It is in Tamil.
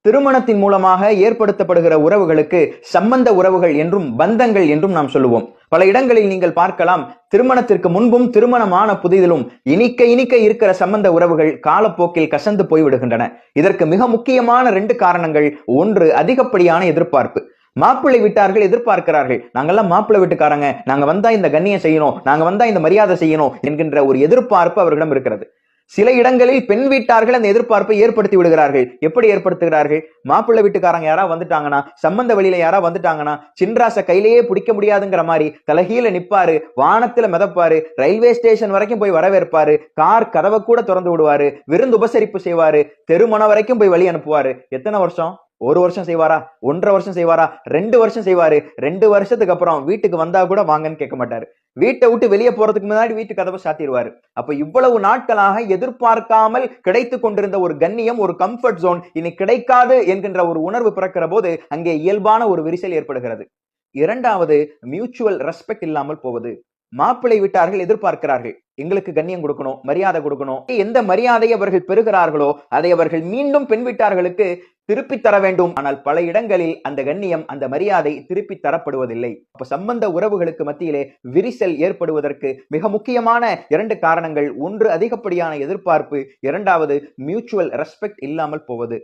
திருமணத்தின் மூலமாக ஏற்படுத்தப்படுகிற உறவுகளுக்கு சம்பந்த உறவுகள் என்றும் பந்தங்கள் என்றும் நாம் சொல்லுவோம். பல இடங்களில் நீங்கள் பார்க்கலாம், திருமணத்திற்கு முன்பும் திருமணமான புதிதிலும் இனிக்க இனிக்க இருக்கிற சம்பந்த உறவுகள் காலப்போக்கில் கசந்து போய்விடுகின்றன. இதற்கு மிக முக்கியமான 2 காரணங்கள். ஒன்று, அதிகப்படியான எதிர்பார்ப்பு. மாப்பிள்ளை வீட்டார்கள் எதிர்பார்க்கிறார்கள், நாங்கெல்லாம் மாப்பிள்ளை வீட்டுக்காரங்க, நாங்க வந்தா இந்த கண்ணியம் செய்யணும், நாங்க வந்தா இந்த மரியாதை செய்யணும் என்கின்ற ஒரு எதிர்பார்ப்பு அவர்களிடம் இருக்கிறது. சில இடங்களில் பெண் வீட்டார்கள் அந்த எதிர்பார்ப்பை ஏற்படுத்தி விடுகிறார்கள். எப்படி ஏற்படுத்துகிறார்கள்? மாப்பிள்ளை வீட்டுக்காரங்க யாரா வந்துட்டாங்கன்னா, சம்பந்த வழியில யாரா வந்துட்டாங்கன்னா, சின்ராச கையிலேயே பிடிக்க முடியாதுங்கிற மாதிரி தலைகீழ நிப்பாரு, வானத்துல மிதப்பாரு, ரயில்வே ஸ்டேஷன் வரைக்கும் போய் வரவேற்பாரு, கார் கதவை கூட திறந்து விடுவாரு, விருந்து உபசரிப்பு செய்வாரு, தெருமணம் வரைக்கும் போய் வழி அனுப்புவாரு. எத்தனை வருஷம்? 1 வருஷம் செய்வாரா? 1.5 வருஷம் செய்வாரா? 2 வருஷம் செய்வாரு. 2 வருஷத்துக்கு அப்புறம் வீட்டுக்கு வந்தா கூட வாங்கன்னு கேட்க மாட்டாரு. வீட்டை விட்டு வெளியே போறதுக்கு முன்னாடி வீட்டு கதவை சாத்திடுவாரு. அப்ப இவ்வளவு நாட்களாக எதிர்பார்க்காமல் கிடைத்து கொண்டிருந்த ஒரு கண்ணியம், ஒரு கம்ஃபர்ட் ஜோன் இனி கிடைக்காது என்கின்ற ஒரு உணர்வு பிறக்கிற போது அங்கே இயல்பான ஒரு விரிசல் ஏற்படுகிறது. இரண்டாவது, மியூச்சுவல் ரெஸ்பெக்ட் இல்லாமல் போவது. மாப்பிள்ளை வீட்டார்கள் எதிர்பார்க்கிறார்கள், எங்களுக்கு கண்ணியம் கொடுக்கணும், மரியாதை கொடுக்கணும். எந்த மரியாதையை அவர்கள் பெறுகிறார்களோ அதை அவர்கள் மீண்டும் பெண் வீட்டார்களுக்கு திருப்பி தர வேண்டும். ஆனால் பல இடங்களில் அந்த கண்ணியம், அந்த மரியாதை திருப்பி தரப்படுவதில்லை. அப்ப சம்பந்த உறவுகளுக்கு மத்தியிலே விரிசல் ஏற்படுவதற்கு மிக முக்கியமான 2 காரணங்கள். ஒன்று, அதிகப்படியான எதிர்பார்ப்பு. இரண்டாவது, மியூச்சுவல் ரெஸ்பெக்ட் இல்லாமல் போவது.